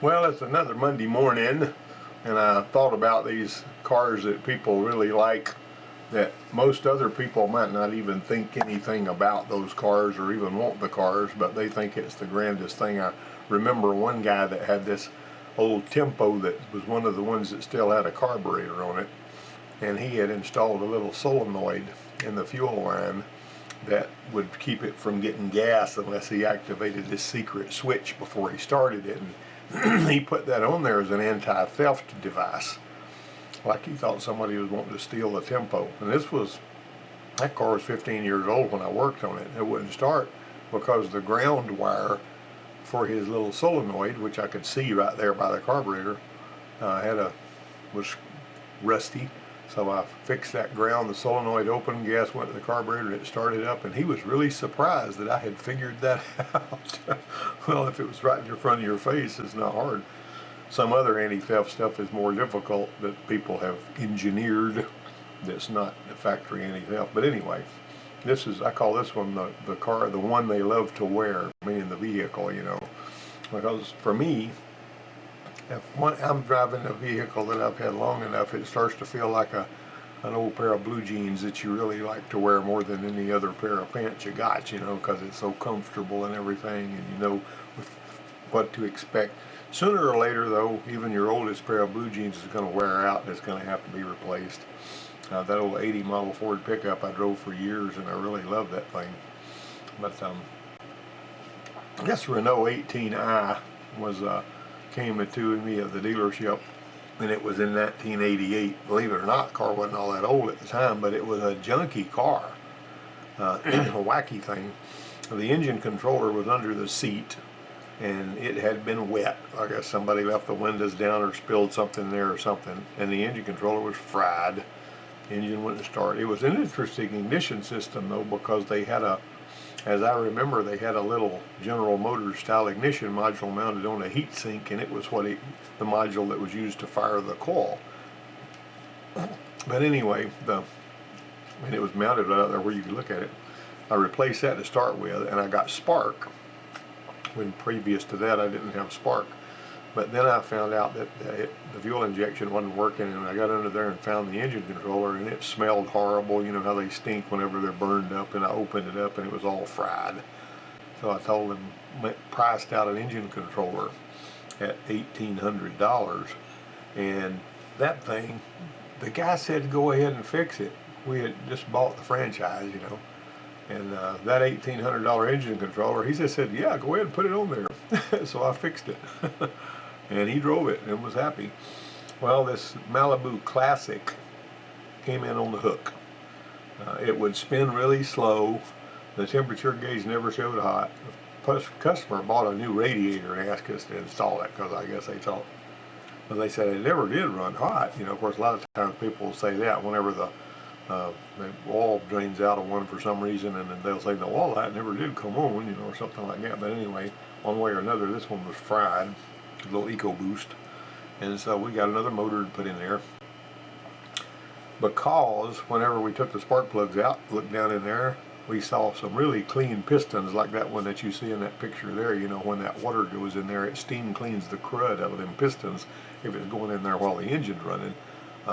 Well, it's another Monday morning, and I thought about these cars that people really like, that most other people might not even think anything about those cars or even want the cars, but they think it's the grandest thing. I remember one guy that had this old Tempo that was one of the ones that still had a carburetor on it, and he had installed a little solenoid in the fuel line that would keep it from getting gas unless he activated this secret switch before he started it. And he put that on there as an anti-theft device, like he thought somebody was wanting to steal the Tempo. And that car was 15 years old when I worked on it. It wouldn't start because the ground wire for his little solenoid, which I could see right there by the carburetor, was rusty. So I fixed that ground, the solenoid opened, gas went to the carburetor, and it started up, and he was really surprised that I had figured that out. Well, if it was right in front of your face, it's not hard. Some other anti-theft stuff is more difficult that people have engineered that's not factory anti-theft. But anyway, I call this one the car, the one they love to wear, meaning the vehicle, Because for me, I'm driving a vehicle that I've had long enough, it starts to feel like an old pair of blue jeans that you really like to wear more than any other pair of pants you got, because it's so comfortable and everything, and you know what to expect. Sooner or later, though, even your oldest pair of blue jeans is going to wear out and it's going to have to be replaced. That old 80 model Ford pickup I drove for years, and I really love that thing. But this Renault 18i came to me at the dealership, and it was in 1988. Believe it or not, the car wasn't all that old at the time, but it was a junky car, a wacky thing. The engine controller was under the seat, and it had been wet. I guess somebody left the windows down or spilled something there or something, and the engine controller was fried. The engine wouldn't start. It was an interesting ignition system, though, because they had as I remember, they had a little General Motors style ignition module mounted on a heat sink, and it was the module that was used to fire the coil. But anyway, and it was mounted right out there where you could look at it. I replaced that to start with, and I got spark, when previous to that I didn't have spark. But then I found out that the fuel injection wasn't working, and I got under there and found the engine controller, and it smelled horrible. You know how they stink whenever they're burned up, and I opened it up and it was all fried. So I told them, priced out an engine controller at $1,800, and that thing, the guy said go ahead and fix it. We had just bought the franchise, and that $1,800 engine controller, he just said, yeah, go ahead and put it on there. So I fixed it. And he drove it and was happy. Well, this Malibu Classic came in on the hook. It would spin really slow. The temperature gauge never showed hot. The customer bought a new radiator and asked us to install it because I guess they thought, but they said it never did run hot. Of course, a lot of times people will say that whenever the oil drains out of one for some reason, and then they'll say the oil light never did come on, or something like that. But anyway, one way or another, this one was fried. A little EcoBoost, and so we got another motor to put in there, because whenever we took the spark plugs out, looked down in there, we saw some really clean pistons like that one that you see in that picture there. When that water goes in there, it steam cleans the crud out of them pistons if it's going in there while the engine's running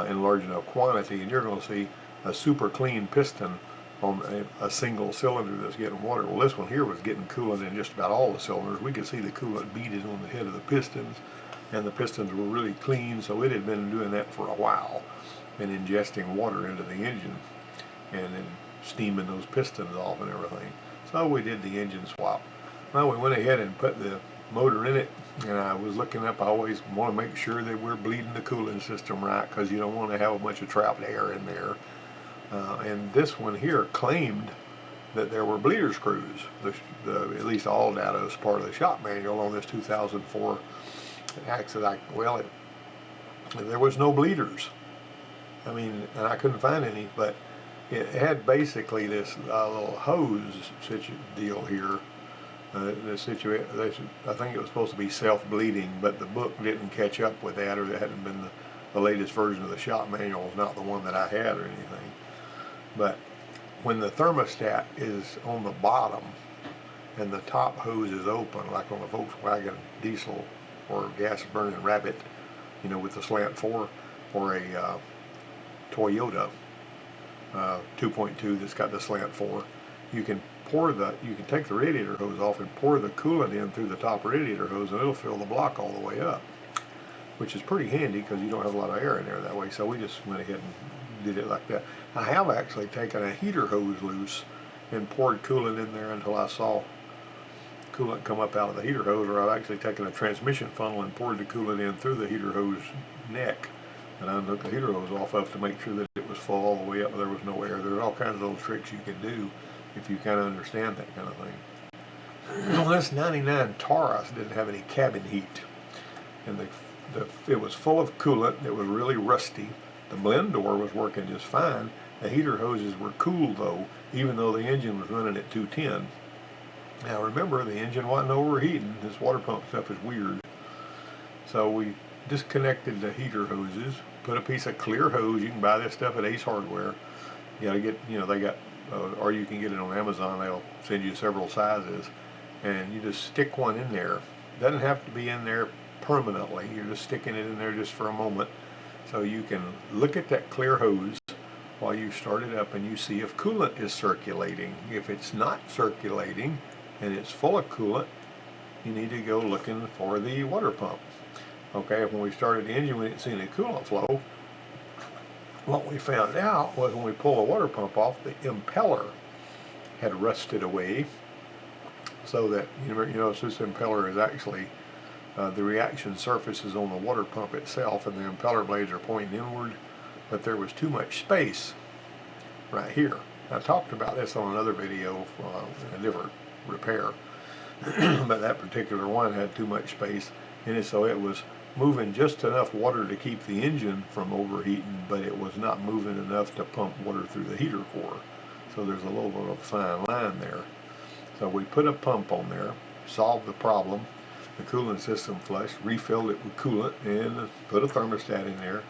in large enough quantity, and you're going to see a super clean piston on a single cylinder that's getting water. Well, this one here was getting coolant in just about all the cylinders. We could see the coolant beaded on the head of the pistons, and the pistons were really clean, so it had been doing that for a while, been ingesting water into the engine and then steaming those pistons off and everything. So we did the engine swap. Well, we went ahead and put the motor in it, and I was looking up, I always want to make sure that we're bleeding the cooling system right, because you don't want to have a bunch of trapped air in there. And this one here claimed that there were bleeder screws. At least all data is part of the shop manual on this 2004 accident. Well, there was no bleeders. And I couldn't find any, but it had basically this little hose deal here. I think it was supposed to be self-bleeding, but the book didn't catch up with that, or it hadn't been the latest version of the shop manual, was not the one that I had or anything. But when the thermostat is on the bottom and the top hose is open, like on a Volkswagen diesel or gas burning rabbit, you know, with the slant 4, or a Toyota 2.2 that's got the slant 4. You can take the radiator hose off and pour the coolant in through the top radiator hose, and it'll fill the block all the way up, which is pretty handy because you don't have a lot of air in there that way. So we just went ahead and did it like that. I have actually taken a heater hose loose and poured coolant in there until I saw coolant come up out of the heater hose, or I've actually taken a transmission funnel and poured the coolant in through the heater hose neck, and I took the heater hose off of to make sure that it was full all the way up, but there was no air. There's all kinds of little tricks you can do if you kind of understand that kind of thing. Well, this 99 Taurus didn't have any cabin heat, and it was full of coolant. It was really rusty. The blend door was working just fine. The heater hoses were cool though, even though the engine was running at 210. Now remember, the engine wasn't overheating. This water pump stuff is weird. So we disconnected the heater hoses, put a piece of clear hose. You can buy this stuff at Ace Hardware. You gotta get, you know, they got, or you can get it on Amazon. They'll send you several sizes, and you just stick one in there. Doesn't have to be in there permanently. You're just sticking it in there just for a moment, so you can look at that clear hose while you start it up, and you see if coolant is circulating. If it's not circulating and it's full of coolant, you need to go looking for the water pump. Okay, when we started the engine, we didn't see any coolant flow. What we found out was when we pulled the water pump off, the impeller had rusted away, so that, you know, this impeller is actually, the reaction surface is on the water pump itself, and the impeller blades are pointing inward, but there was too much space right here. I talked about this on another video for a different repair, but that particular one had too much space in it, so it was moving just enough water to keep the engine from overheating, but it was not moving enough to pump water through the heater core. So there's a little bit of a fine line there. So we put a pump on there, solved the problem. The coolant system flushed, refilled it with coolant, and put a thermostat in there,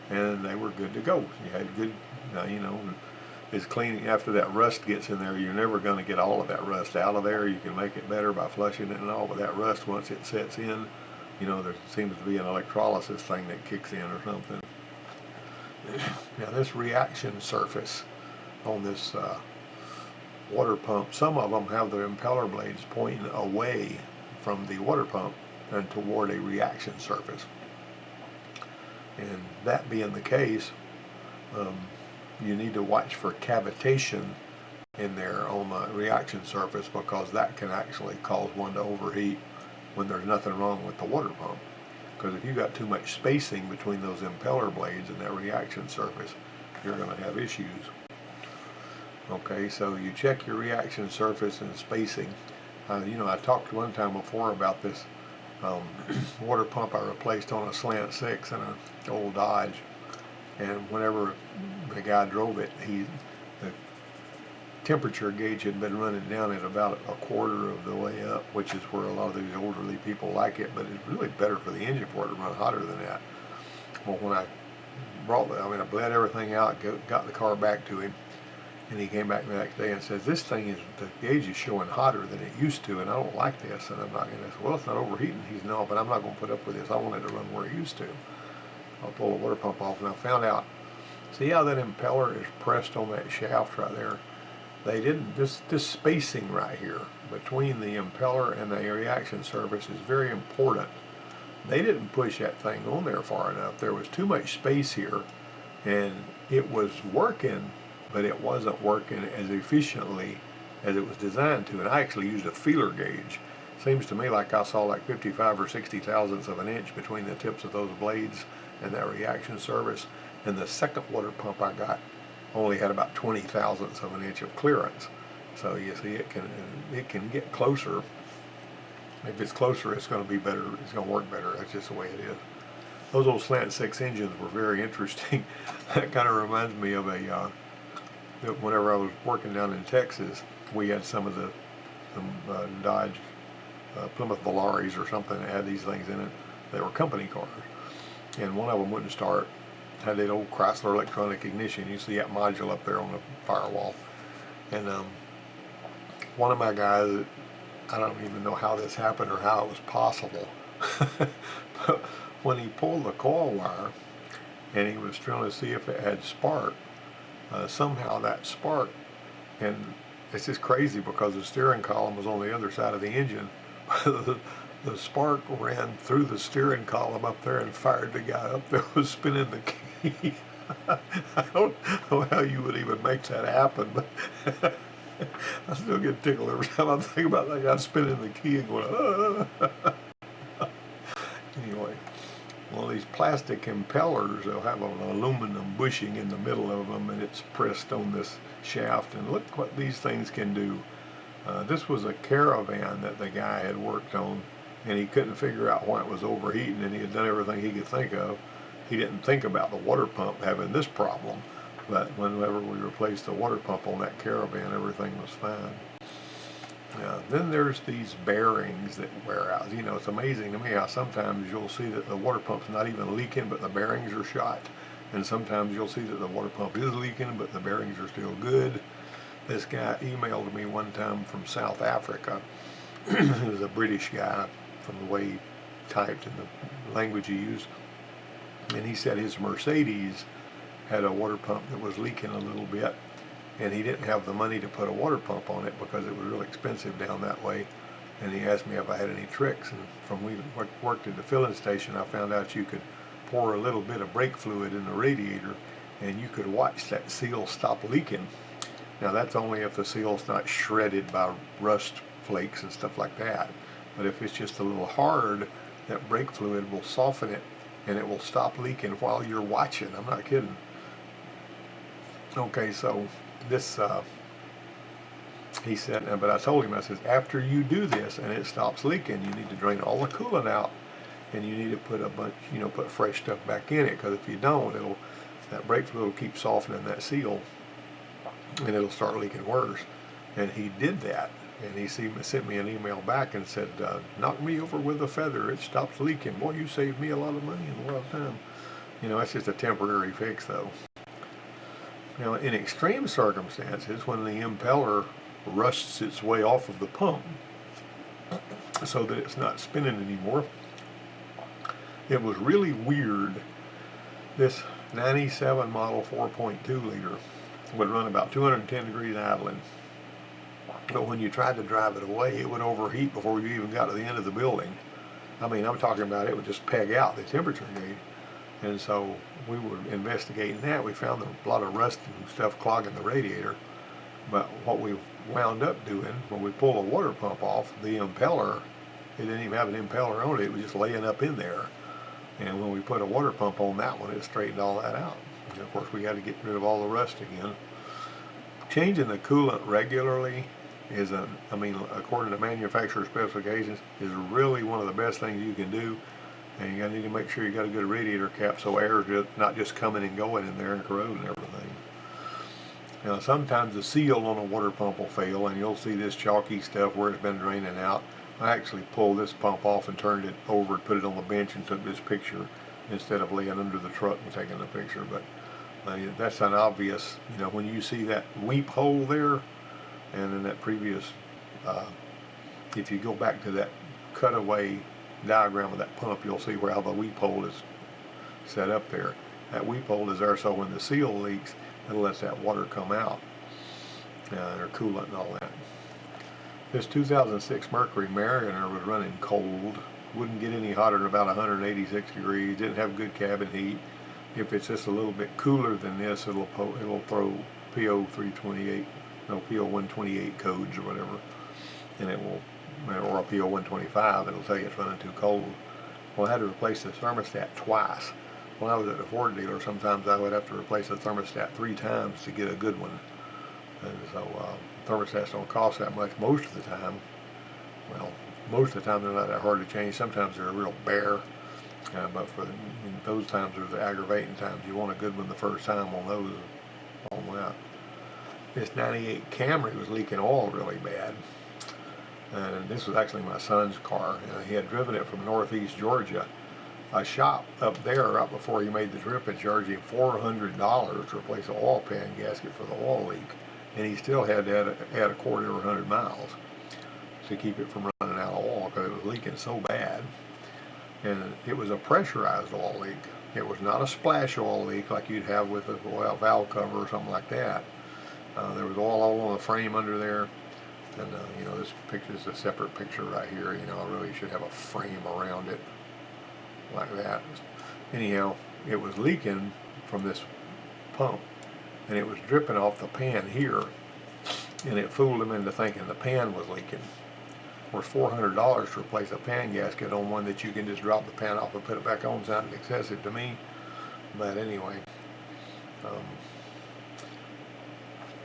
and they were good to go. You had good, you know, it's clean. After that rust gets in there, you're never going to get all of that rust out of there. You can make it better by flushing it and all, but that rust, once it sets in, you know, there seems to be an electrolysis thing that kicks in or something. Now this reaction surface on this water pump, some of them have the impeller blades pointing away from the water pump and toward a reaction surface. And that being the case, you need to watch for cavitation in there on the reaction surface, because that can actually cause one to overheat when there's nothing wrong with the water pump. Because if you got too much spacing between those impeller blades and that reaction surface, you're going to have issues. Okay, so you check your reaction surface and spacing. You know, I talked one time before about this water pump I replaced on a slant 6 in an old Dodge, and whenever the guy drove it, the temperature gauge had been running down at about a quarter of the way up, which is where a lot of these elderly people like it, but it's really better for the engine for it to run hotter than that. Well, when I I bled everything out, got the car back to him, and he came back the next day and says, this thing the gauge is showing hotter than it used to, and I don't like this, and I'm not going to say, well, it's not overheating. He's, no, but I'm not going to put up with this. I want it to run where it used to. I'll pull the water pump off, and I found out, see how that impeller is pressed on that shaft right there? They didn't, this spacing right here between the impeller and the reaction surface is very important. They didn't push that thing on there far enough. There was too much space here, and it was working, but it wasn't working as efficiently as it was designed to. And I actually used a feeler gauge. Seems to me like I saw like 55 or 60 thousandths of an inch between the tips of those blades and that reaction surface. And the second water pump I got only had about 20 thousandths of an inch of clearance. So you see, it can get closer. If it's closer, it's going to be better. It's going to work better. That's just the way it is. Those old slant 6 engines were very interesting. That kind of reminds me of whenever I was working down in Texas, we had some Dodge Plymouth Velaris or something that had these things in it. They were company cars, and one of them wouldn't start. Had that old Chrysler electronic ignition. You see that module up there on the firewall. And one of my guys, I don't even know how this happened or how it was possible, But when he pulled the coil wire and he was trying to see if it had spark, somehow that spark, and it's just crazy because the steering column was on the other side of the engine. The spark ran through the steering column up there and fired the guy up there who was spinning the key. I don't know how you would even make that happen, but I still get tickled every time I think about that guy spinning the key and going, Anyway, one of these plastic impellers, they'll have an aluminum bushing in the middle of them, and it's pressed on this shaft, and look what these things can do. This was a Caravan that the guy had worked on, and he couldn't figure out why it was overheating, and he had done everything he could think of. He didn't think about the water pump having this problem, but whenever we replaced the water pump on that Caravan, everything was fine. Then there's these bearings that wear out. You know, it's amazing to me how sometimes you'll see that the water pump's not even leaking, but the bearings are shot. And sometimes you'll see that the water pump is leaking, but the bearings are still good. This guy emailed me one time from South Africa. He was a British guy from the way he typed and the language he used. And he said his Mercedes had a water pump that was leaking a little bit, and he didn't have the money to put a water pump on it because it was really expensive down that way. And he asked me if I had any tricks, and from we worked at the filling station, I found out you could pour a little bit of brake fluid in the radiator and you could watch that seal stop leaking. Now that's only if the seal's not shredded by rust flakes and stuff like that. But if it's just a little hard, that brake fluid will soften it and it will stop leaking while you're watching. I'm not kidding. Okay, so this, he said, but I told him, I said, after you do this and it stops leaking, you need to drain all the coolant out and you need to put a bunch, put fresh stuff back in it, because if you don't, that brake fluid will keep softening that seal and it'll start leaking worse. And he did that, and he sent me an email back and said, knock me over with a feather, it stops leaking. Boy, you saved me a lot of money and a lot of time. That's just a temporary fix though. Now, in extreme circumstances, when the impeller rusts its way off of the pump so that it's not spinning anymore, it was really weird. This 97 model 4.2 liter would run about 210 degrees idling. But when you tried to drive it away, it would overheat before you even got to the end of the building. I mean, I'm talking about it would just peg out the temperature gauge. And so we were investigating that. We found a lot of rust and stuff clogging the radiator. But what we wound up doing, when we pulled a water pump off, the impeller, it didn't even have an impeller on it, it was just laying up in there. And when we put a water pump on that one, it straightened all that out. And of course, we had to get rid of all the rust again. Changing the coolant regularly is, according to manufacturer specifications, is really one of the best things you can do. And you need to make sure you got a good radiator cap so air is not just coming and going in there and corroding everything. Now, sometimes the seal on a water pump will fail, and you'll see this chalky stuff where it's been draining out. I actually pulled this pump off and turned it over and put it on the bench and took this picture instead of laying under the truck and taking the picture. But that's an obvious, when you see that weep hole there, and in that previous, if you go back to that cutaway diagram of that pump, you'll see where how the weep hole is set up there. That weep hole is there so when the seal leaks, it'll let that water come out, or coolant and all that. This 2006 Mercury Mariner was running cold, wouldn't get any hotter than about 186 degrees, didn't have good cabin heat. If it's just a little bit cooler than this, it'll throw PO128 codes or whatever, and it will, or a PO125, it'll tell you it's running too cold. Well, I had to replace the thermostat twice. When I was at the Ford dealer, sometimes I would have to replace the thermostat 3 times to get a good one. And so thermostats don't cost that much most of the time. Well, most of the time they're not that hard to change. Sometimes they're a real bear, but for those times are the aggravating times. You want a good one the first time on those. On that. This 98 Camry was leaking oil really bad. And this was actually my son's car. He had driven it from northeast Georgia. A shop up there, right before he made the trip, had charged him $400 to replace an oil pan gasket for the oil leak. And he still had to add a quart every 100 miles to keep it from running out of oil because it was leaking so bad. and it was a pressurized oil leak. It was not a splash oil leak like you'd have with a oil valve cover or something like that. There was oil all on the frame under there, and you know, this picture is a separate picture right here. You know, I really should have a frame around it like that. Anyhow, it was leaking from this pump, and it was dripping off the pan here, and it fooled them into thinking the pan was leaking. Of course, $400 to replace a pan gasket on one that you can just drop the pan off and put it back on sounded excessive to me. But anyway,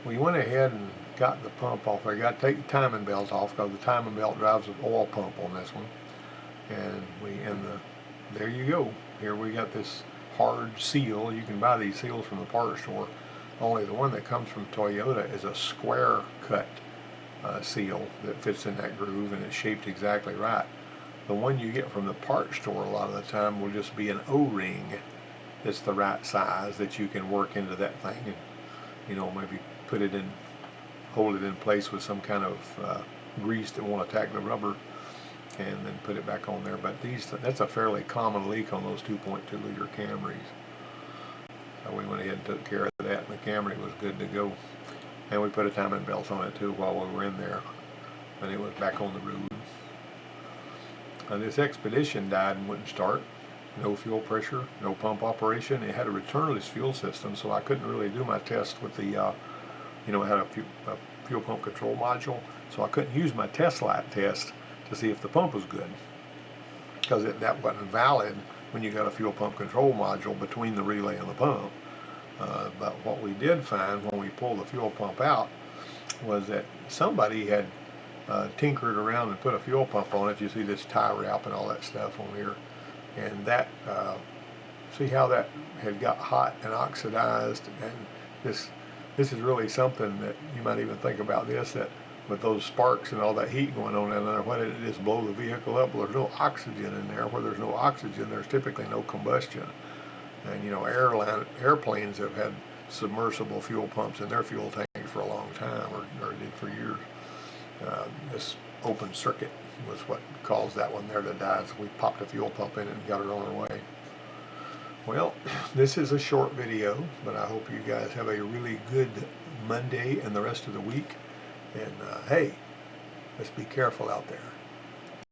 we went ahead and got the pump off. I got to take the timing belt off because the timing belt drives the oil pump on this one. And there you go. Here we got this hard seal. You can buy these seals from the parts store. Only the one that comes from Toyota is a square cut seal that fits in that groove, and it's shaped exactly right. The one you get from the parts store a lot of the time will just be an O-ring that's the right size that you can work into that thing, and you know, maybe put it in, hold it in place with some kind of grease that won't attack the rubber, and then put it back on there. But that's a fairly common leak on those 2.2 liter Camrys. So we went ahead and took care of that, and the Camry was good to go. And we put a timing belt on it too while we were in there, and it was back on the road. This Expedition died and wouldn't start. No fuel pressure, no pump operation. It had a returnless fuel system, so I couldn't really do my test with the, you know, it had a fuel pump control module, so I couldn't use my test light test to see if the pump was good, because that wasn't valid when you got a fuel pump control module between the relay and the pump. But what we did find when we pulled the fuel pump out was that somebody had tinkered around and put a fuel pump on it. You see this tie wrap and all that stuff on here, and that see how that had got hot and oxidized. And this is really something that you might even think about this, that with those sparks and all that heat going on in there, why did it just blow the vehicle up? Well, there's no oxygen in there. Where there's no oxygen, there's typically no combustion. And you know, airplanes have had submersible fuel pumps in their fuel tanks for a long time, or did for years. This open circuit was what caused that one there to die, so we popped a fuel pump in it and got it on our way. Well, this is a short video, but I hope you guys have a really good Monday and the rest of the week. And hey, let's be careful out there.